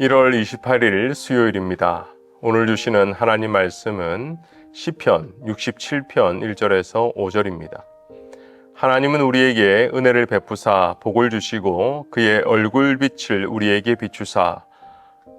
1월 28일 수요일입니다. 오늘 주시는 하나님 말씀은 시편 67편 1절에서 5절입니다. 하나님은 우리에게 은혜를 베푸사 복을 주시고 그의 얼굴빛을 우리에게 비추사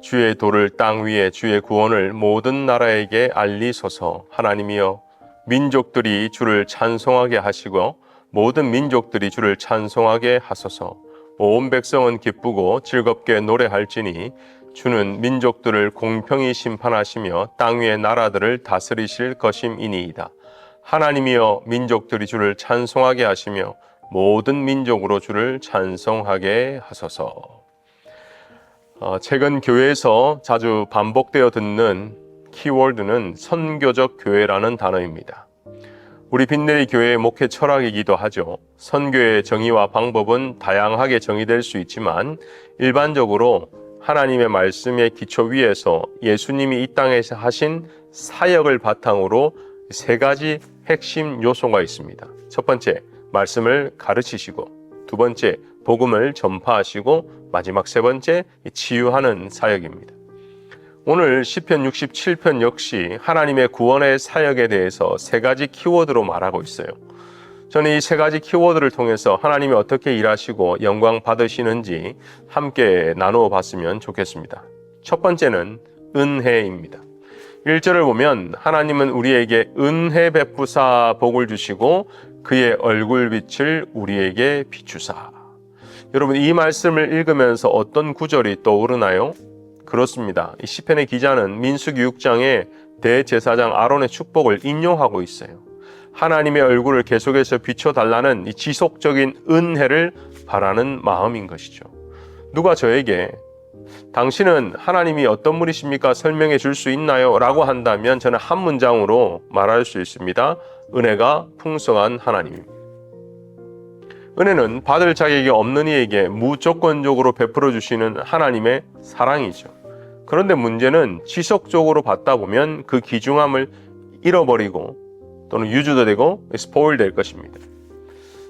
주의 도를 땅 위에 주의 구원을 모든 나라에게 알리소서. 하나님이여, 민족들이 주를 찬송하게 하시고 모든 민족들이 주를 찬송하게 하소서. 온 백성은 기쁘고 즐겁게 노래할지니 주는 민족들을 공평히 심판하시며 땅 위의 나라들을 다스리실 것임이니이다. 하나님이여, 민족들이 주를 찬송하게 하시며 모든 민족으로 주를 찬송하게 하소서. 최근 교회에서 자주 반복되어 듣는 키워드는 선교적 교회라는 단어입니다. 우리 빈내리 교회의 목회 철학이기도 하죠. 선교의 정의와 방법은 다양하게 정의될 수 있지만 일반적으로 하나님의 말씀의 기초 위에서 예수님이 이 땅에서 하신 사역을 바탕으로 세 가지 핵심 요소가 있습니다. 첫 번째, 말씀을 가르치시고, 두 번째, 복음을 전파하시고, 마지막 세 번째, 치유하는 사역입니다. 오늘 시편 67편 역시 하나님의 구원의 사역에 대해서 세 가지 키워드로 말하고 있어요. 저는 이 세 가지 키워드를 통해서 하나님이 어떻게 일하시고 영광 받으시는지 함께 나누어 봤으면 좋겠습니다. 첫 번째는 은혜입니다. 1절을 보면 하나님은 우리에게 은혜 베푸사 복을 주시고 그의 얼굴빛을 우리에게 비추사. 여러분, 이 말씀을 읽으면서 어떤 구절이 떠오르나요? 그렇습니다. 이 시편의 기자는 민수기 6장의 대제사장 아론의 축복을 인용하고 있어요. 하나님의 얼굴을 계속해서 비춰달라는 이 지속적인 은혜를 바라는 마음인 것이죠. 누가 저에게 당신은 하나님이 어떤 분이십니까? 설명해 줄 수 있나요? 라고 한다면 저는 한 문장으로 말할 수 있습니다. 은혜가 풍성한 하나님입니다. 은혜는 받을 자격이 없는 이에게 무조건적으로 베풀어 주시는 하나님의 사랑이죠. 그런데 문제는 지속적으로 받다 보면 그 귀중함을 잃어버리고 또는 유주도 되고 스포일 될 것입니다.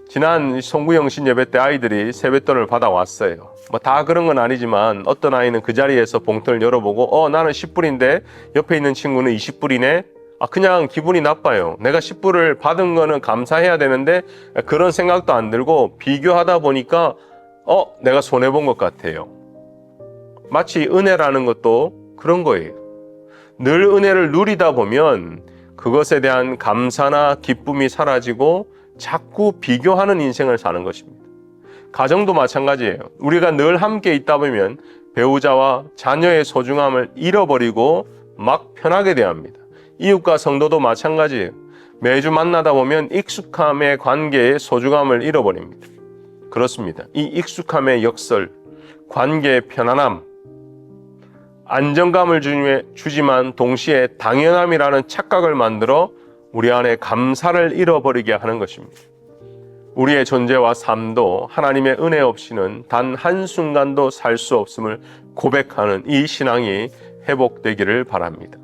지난 송구영신 예배 때 아이들이 세뱃돈을 받아왔어요. 다 그런 건 아니지만 어떤 아이는 그 자리에서 봉투를 열어보고 나는 10불인데 옆에 있는 친구는 20불이네. 그냥 기분이 나빠요. 내가 10불을 받은 거는 감사해야 되는데 그런 생각도 안 들고 비교하다 보니까 내가 손해본 것 같아요. 마치 은혜라는 것도 그런 거예요. 늘 은혜를 누리다 보면 그것에 대한 감사나 기쁨이 사라지고 자꾸 비교하는 인생을 사는 것입니다. 가정도 마찬가지예요. 우리가 늘 함께 있다 보면 배우자와 자녀의 소중함을 잃어버리고 막 편하게 대합니다. 이웃과 성도도 마찬가지예요. 매주 만나다 보면 익숙함의 관계의 소중함을 잃어버립니다. 그렇습니다. 이 익숙함의 역설, 관계의 편안함, 안정감을 주지만 동시에 당연함이라는 착각을 만들어 우리 안에 감사를 잃어버리게 하는 것입니다. 우리의 존재와 삶도 하나님의 은혜 없이는 단 한순간도 살 수 없음을 고백하는 이 신앙이 회복되기를 바랍니다.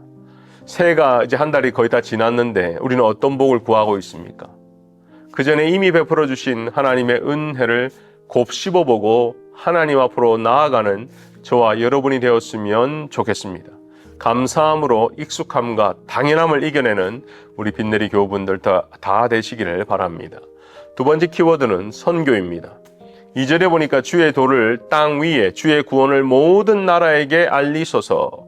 새해가 이제 한 달이 거의 다 지났는데 우리는 어떤 복을 구하고 있습니까? 그 전에 이미 베풀어 주신 하나님의 은혜를 곱씹어보고 하나님 앞으로 나아가는 저와 여러분이 되었으면 좋겠습니다. 감사함으로 익숙함과 당연함을 이겨내는 우리 빈내리 교우분들 다 되시기를 바랍니다. 두 번째 키워드는 선교입니다. 2절에 보니까 주의 도를 땅 위에 주의 구원을 모든 나라에게 알리소서.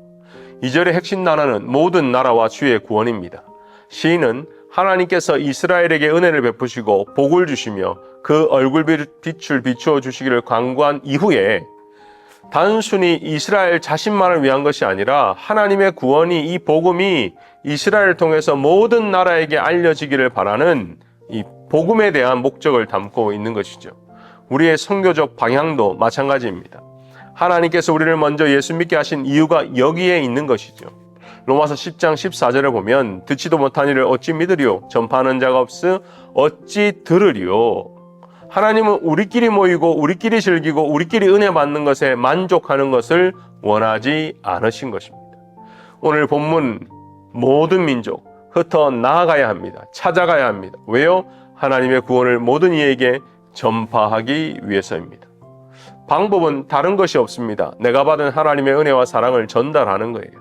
2절의 핵심 단어는 모든 나라와 주의 구원입니다. 시인은 하나님께서 이스라엘에게 은혜를 베푸시고 복을 주시며 그 얼굴빛을 비추어 주시기를 간구한 이후에 단순히 이스라엘 자신만을 위한 것이 아니라 하나님의 구원이, 이 복음이 이스라엘을 통해서 모든 나라에게 알려지기를 바라는 이 복음에 대한 목적을 담고 있는 것이죠. 우리의 선교적 방향도 마찬가지입니다. 하나님께서 우리를 먼저 예수 믿게 하신 이유가 여기에 있는 것이죠. 로마서 10장 14절을 보면 듣지도 못한 이를 어찌 믿으리요? 전파하는 자가 없으 어찌 들으리요? 하나님은 우리끼리 모이고 우리끼리 즐기고 우리끼리 은혜 받는 것에 만족하는 것을 원하지 않으신 것입니다. 오늘 본문 모든 민족 흩어 나아가야 합니다. 찾아가야 합니다. 왜요? 하나님의 구원을 모든 이에게 전파하기 위해서입니다. 방법은 다른 것이 없습니다. 내가 받은 하나님의 은혜와 사랑을 전달하는 거예요.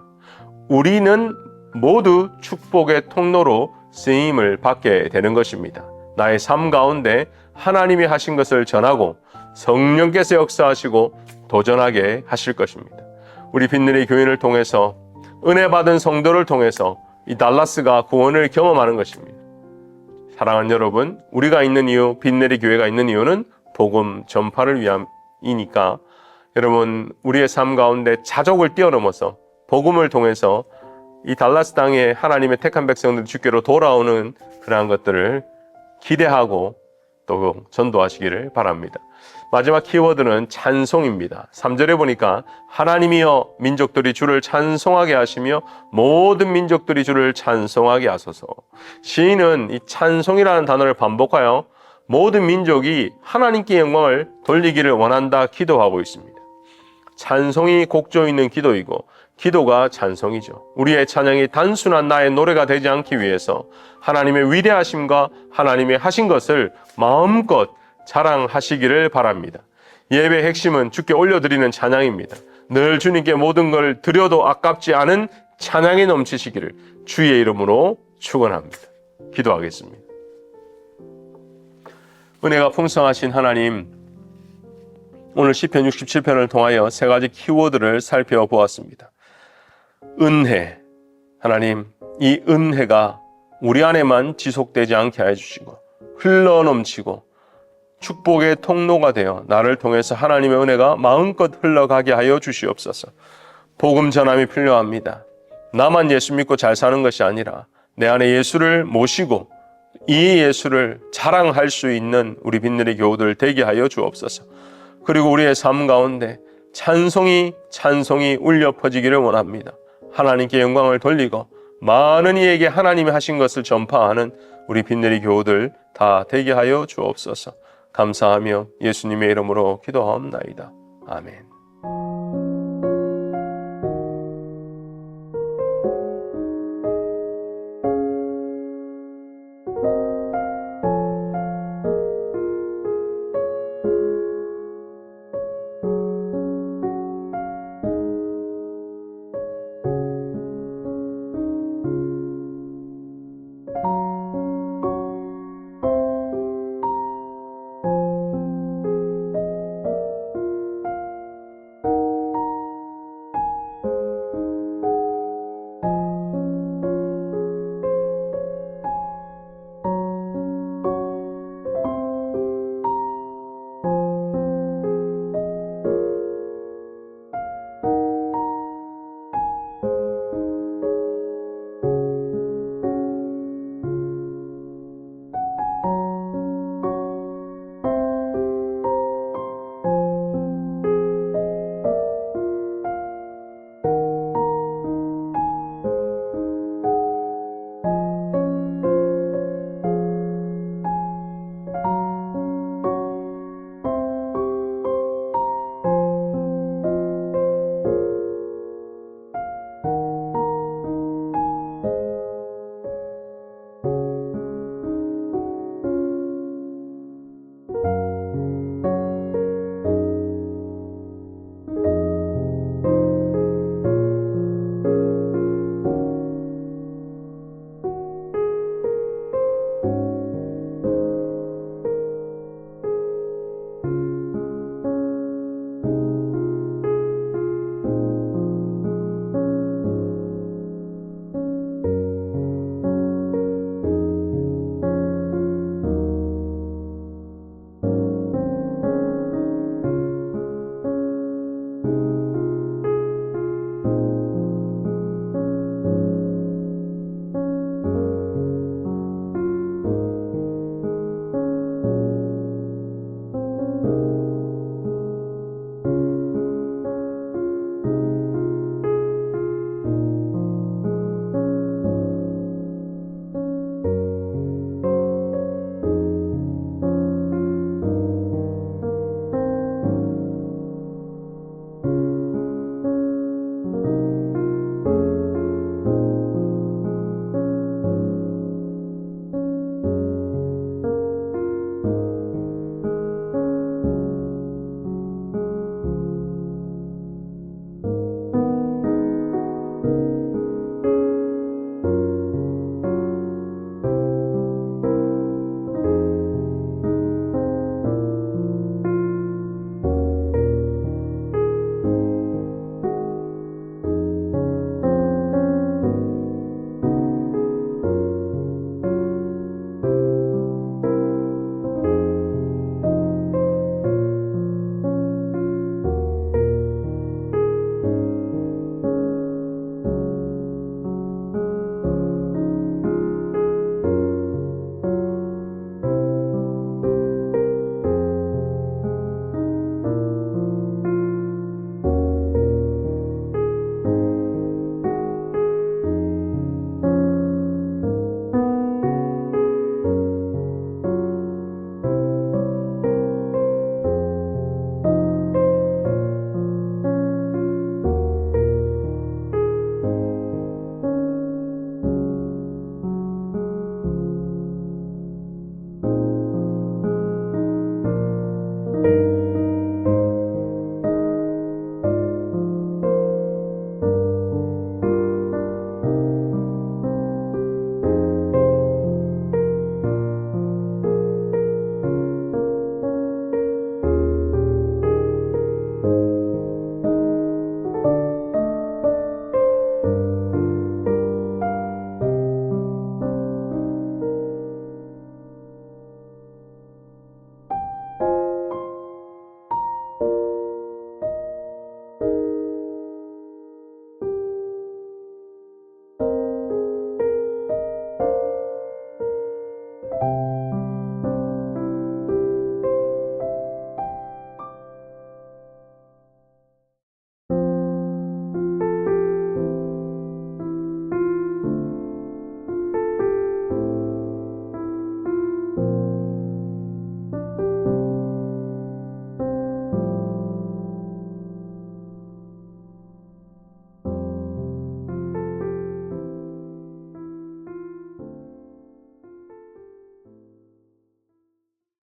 우리는 모두 축복의 통로로 쓰임을 받게 되는 것입니다. 나의 삶 가운데 하나님이 하신 것을 전하고 성령께서 역사하시고 도전하게 하실 것입니다. 우리 빈내리 교인을 통해서 은혜 받은 성도를 통해서 이 달라스가 구원을 경험하는 것입니다. 사랑하는 여러분, 우리가 있는 이유, 빈내리 교회가 있는 이유는 복음 전파를 위함이니까 여러분, 우리의 삶 가운데 자족을 뛰어넘어서 복음을 통해서 이 달라스 땅에 하나님의 택한 백성들 주께로 돌아오는 그러한 것들을 기대하고 또 전도하시기를 바랍니다. 마지막 키워드는 찬송입니다. 3절에 보니까 하나님이여 민족들이 주를 찬송하게 하시며 모든 민족들이 주를 찬송하게 하소서. 시인은 이 찬송이라는 단어를 반복하여 모든 민족이 하나님께 영광을 돌리기를 원한다 기도하고 있습니다. 찬송이 곡조 있는 기도이고 기도가 찬송이죠. 우리의 찬양이 단순한 나의 노래가 되지 않기 위해서 하나님의 위대하심과 하나님의 하신 것을 마음껏 자랑하시기를 바랍니다. 예배의 핵심은 주께 올려드리는 찬양입니다. 늘 주님께 모든 걸 드려도 아깝지 않은 찬양이 넘치시기를 주의 이름으로 축원합니다. 기도하겠습니다. 은혜가 풍성하신 하나님, 오늘 시편 67편을 통하여 세 가지 키워드를 살펴보았습니다. 은혜, 하나님, 이 은혜가 우리 안에만 지속되지 않게 해주시고 흘러넘치고 축복의 통로가 되어 나를 통해서 하나님의 은혜가 마음껏 흘러가게 하여 주시옵소서. 복음 전함이 필요합니다. 나만 예수 믿고 잘 사는 것이 아니라 내 안에 예수를 모시고 이 예수를 자랑할 수 있는 우리 빈내리 교우들 되게 하여 주옵소서. 그리고 우리의 삶 가운데 찬송이 울려 퍼지기를 원합니다. 하나님께 영광을 돌리고 많은 이에게 하나님이 하신 것을 전파하는 우리 빈내리 교우들 다 되게 하여 주옵소서. 감사하며 예수님의 이름으로 기도하옵나이다. 아멘.